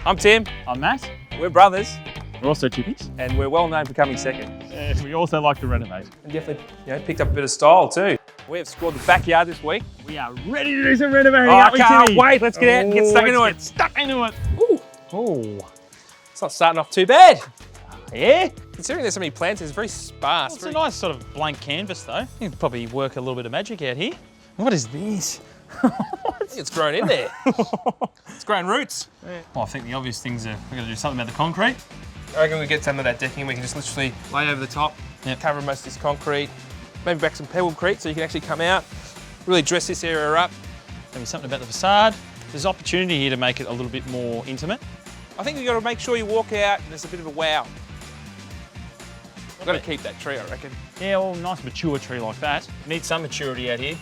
I'm Tim. I'm Matt. We're brothers. We're also chippies. And we're well known for coming second. We also like to renovate. And definitely picked up a bit of style too. We have scored the backyard this week. We are ready to do some renovating, I aren't we, can't Timmy? wait. Let's get out and get stuck into it. Get stuck into it. Ooh. Oh. It's not starting off too bad. Yeah? Considering there's so many plants, it's very sparse. Well, it's a nice sort of blank canvas though. You can probably work a little bit of magic out here. What is this? I think it's grown in there. It's grown roots. Yeah. Well, I think the obvious things are we're going to do something about the concrete. I reckon we get some of that decking. We can just literally lay over the top, cover most of this concrete, maybe back some pebblecrete so you can actually come out, really dress this area up. Maybe something about the facade. There's opportunity here to make it a little bit more intimate. I think you've got to make sure you walk out and there's a bit of a wow. We've got to keep that tree, I reckon. Yeah, well, nice mature tree like that. Need some maturity out here.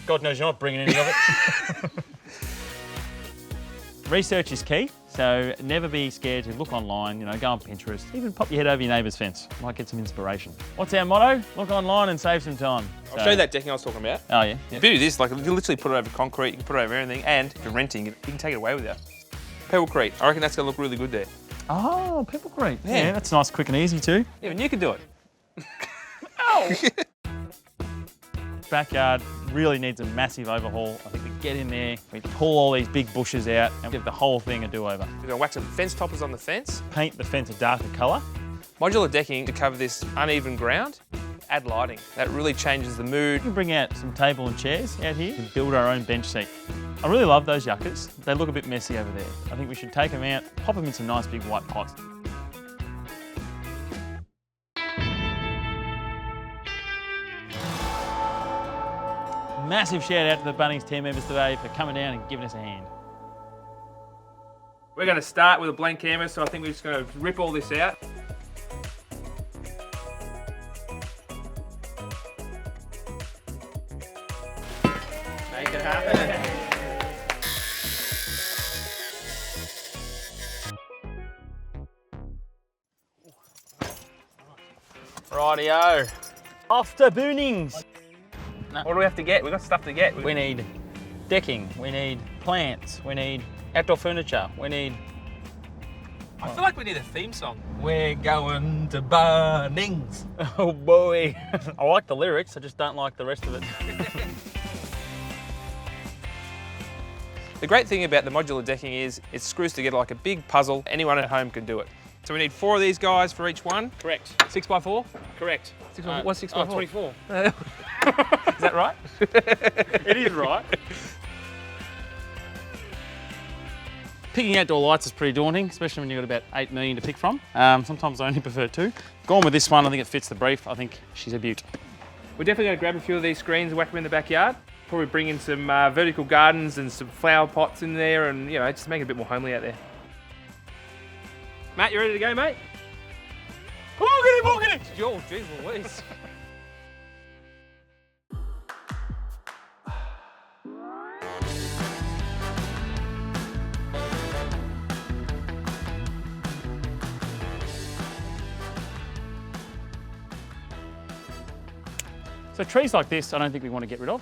God knows you're not bringing any of it. Research is key, so never be scared to look online, go on Pinterest, even pop your head over your neighbour's fence. Might get some inspiration. What's our motto? Look online and save some time. I'll show you that decking I was talking about. Oh, yeah? The beauty of this, like, you can literally put it over concrete, you can put it over anything, and if you're renting, you can take it away with you. Pebblecrete, I reckon that's going to look really good there. Oh, pebblecrete. Yeah, that's nice, quick and easy too. Even you can do it. Ow! Backyard really needs a massive overhaul. I think we get in there, we pull all these big bushes out and give the whole thing a do-over. We're going to whack some fence toppers on the fence. Paint the fence a darker colour. Modular decking to cover this uneven ground. Add lighting. That really changes the mood. We can bring out some table and chairs out here and build our own bench seat. I really love those yuccas. They look a bit messy over there. I think we should take them out, pop them in some nice big white pots. Massive shout out to the Bunnings team members today for coming down and giving us a hand. We're going to start with a blank canvas, so I think we're just going to rip all this out. Make it happen. Rightio. Off to Bunnings. No. What do we have to get? We've got stuff to get. We need decking, we need plants, we need outdoor furniture, we need... I feel like we need a theme song. We're going to Bunnings. Oh boy. I like the lyrics, I just don't like the rest of it. The great thing about the modular decking is it screws together like a big puzzle. Anyone at home can do it. So we need 4 of these guys for each one. Correct. 6x4? Correct. What's 6x4? 24. Is that right? It is right. Picking outdoor lights is pretty daunting, especially when you've got about 8 million to pick from. Sometimes I only prefer 2. Gone with this one, I think it fits the brief. I think she's a beaut. We're definitely going to grab a few of these screens and whack them in the backyard. Probably bring in some vertical gardens and some flower pots in there and, just make it a bit more homely out there. Matt, you ready to go, mate? Boogity, boogity! Oh, jeez Louise. So trees like this, I don't think we want to get rid of.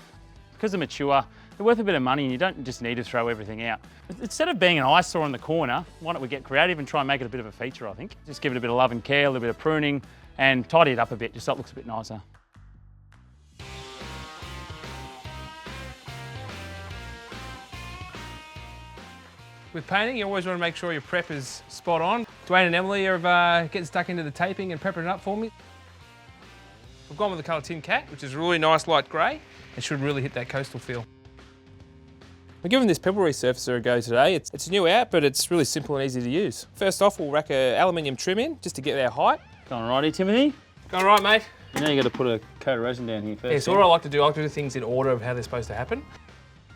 Because they're mature, they're worth a bit of money and you don't just need to throw everything out. Instead of being an eyesore in the corner, why don't we get creative and try and make it a bit of a feature, I think. Just give it a bit of love and care, a little bit of pruning, and tidy it up a bit, just so it looks a bit nicer. With painting, you always want to make sure your prep is spot on. Dwayne and Emily are getting stuck into the taping and prepping it up for me. I've gone with the colour Tin Cat, which is a really nice light grey. It should really hit that coastal feel. We're giving this Pebble resurfacer a go today. It's new out, but it's really simple and easy to use. First off, we'll rack an aluminium trim in, just to get our height. Going righty, Timothy? Going right, mate. You know you got to put a coat of resin down here first. Yeah, so what I like to do things in order of how they're supposed to happen.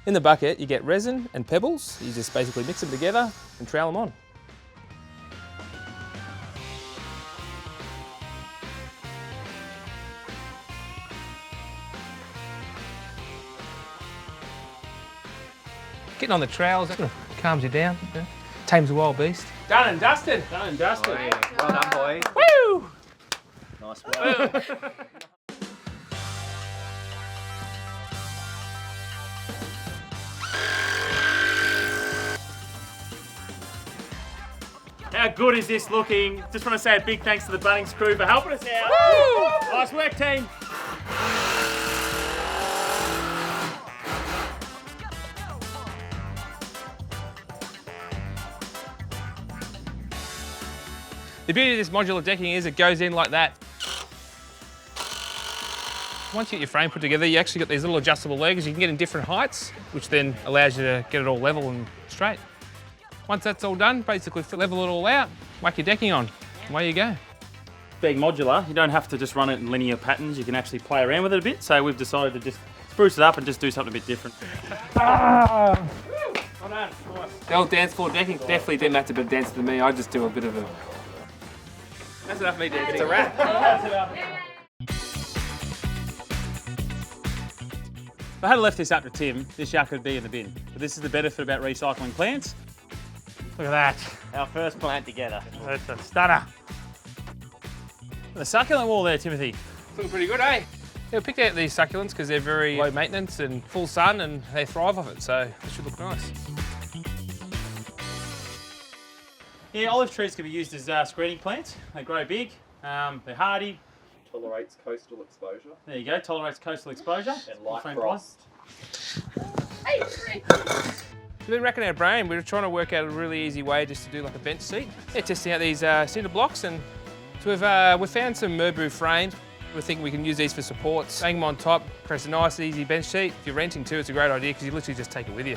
In the bucket, you get resin and pebbles. You just basically mix them together and trowel them on. Getting on the trowels, that calms you down, tames the wild beast. Done and dusted. Done and dusted. Oh, yeah. Well done, boys. Woo! Nice work. How good is this looking? Just want to say a big thanks to the Bunnings crew for helping us out. Woo! Nice work, team. The beauty of this modular decking is it goes in like that. Once you get your frame put together, you actually got these little adjustable legs you can get in different heights, which then allows you to get it all level and straight. Once that's all done, basically level it all out, whack your decking on, away you go. Being modular, you don't have to just run it in linear patterns, you can actually play around with it a bit, so we've decided to just spruce it up and just do something a bit different. Well done. The old dance floor decking definitely didn't have to be a dancer to me, I just do a bit of a... That's enough of me dancing. It's a wrap. If I had left this up to Tim, this yuck would be in the bin. But this is the benefit about recycling plants. Look at that. Our first plant together. That's a stunner. The succulent wall there, Timothy. Looking pretty good, eh? Yeah, we picked out these succulents because they're very low maintenance and full sun and they thrive off it, so it should look nice. Yeah, olive trees can be used as screening plants. They grow big, they're hardy. Tolerates coastal exposure. There you go, tolerates coastal exposure. And light Frame frost. We've been racking our brain. We were trying to work out a really easy way just to do like a bench seat. Yeah, testing out these cinder blocks, and so we've found some Merbau frames. We think we can use these for supports. Hang them on top, creates a nice, easy bench seat. If you're renting too, it's a great idea because you literally just take it with you.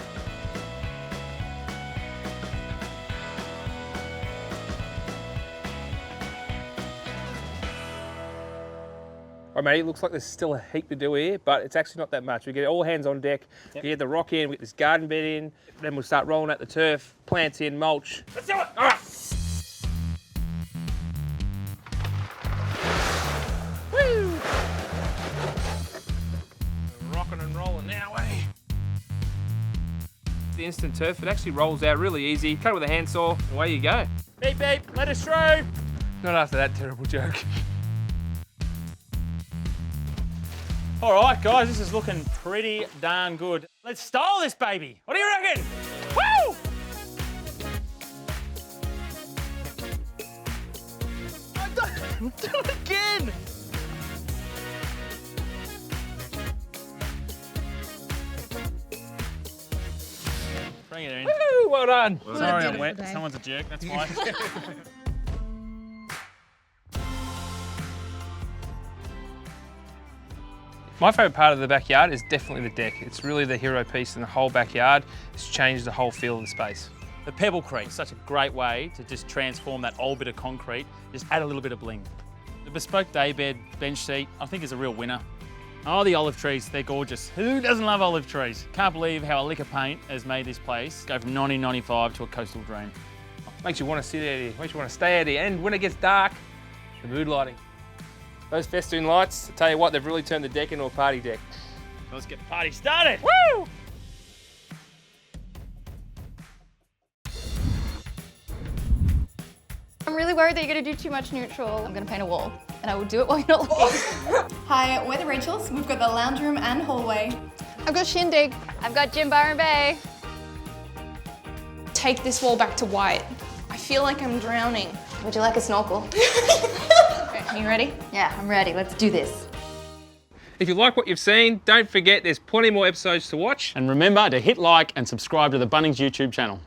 All right, mate, it looks like there's still a heap to do here, but it's actually not that much. We get all hands on deck, you get the rock in, we get this garden bed in, then we'll start rolling out the turf, plants in, mulch. Let's do it! All right. Woo! Rocking and rolling now, eh? The instant turf, it actually rolls out really easy. Cut it with a handsaw, away you go. Beep, beep, let us through. Not after that terrible joke. All right, guys, this is looking pretty darn good. Let's style this baby. What do you reckon? Woo! Do it again. Bring it in. Woo, well done. Sorry, I'm wet. Someone's a jerk, that's why. My favourite part of the backyard is definitely the deck. It's really the hero piece in the whole backyard. It's changed the whole feel of the space. The Pebble Creek, such a great way to just transform that old bit of concrete, just add a little bit of bling. The bespoke daybed bench seat, I think is a real winner. Oh, the olive trees, they're gorgeous. Who doesn't love olive trees? Can't believe how a lick of paint has made this place go from 1995 to a coastal dream. Makes you want to sit out here, makes you want to stay out here. And when it gets dark, the mood lighting. Those festoon lights, I tell you what, they've really turned the deck into a party deck. Let's get the party started. Woo! I'm really worried that you're going to do too much neutral. I'm going to paint a wall, and I will do it while you're not looking. Hi, we're the Rachels. We've got the lounge room and hallway. I've got Shindig. I've got Jim Byron Bay. Take this wall back to white. I feel like I'm drowning. Would you like a snorkel? Okay, are you ready? Yeah, I'm ready. Let's do this. If you like what you've seen, don't forget there's plenty more episodes to watch. And remember to hit like and subscribe to the Bunnings YouTube channel.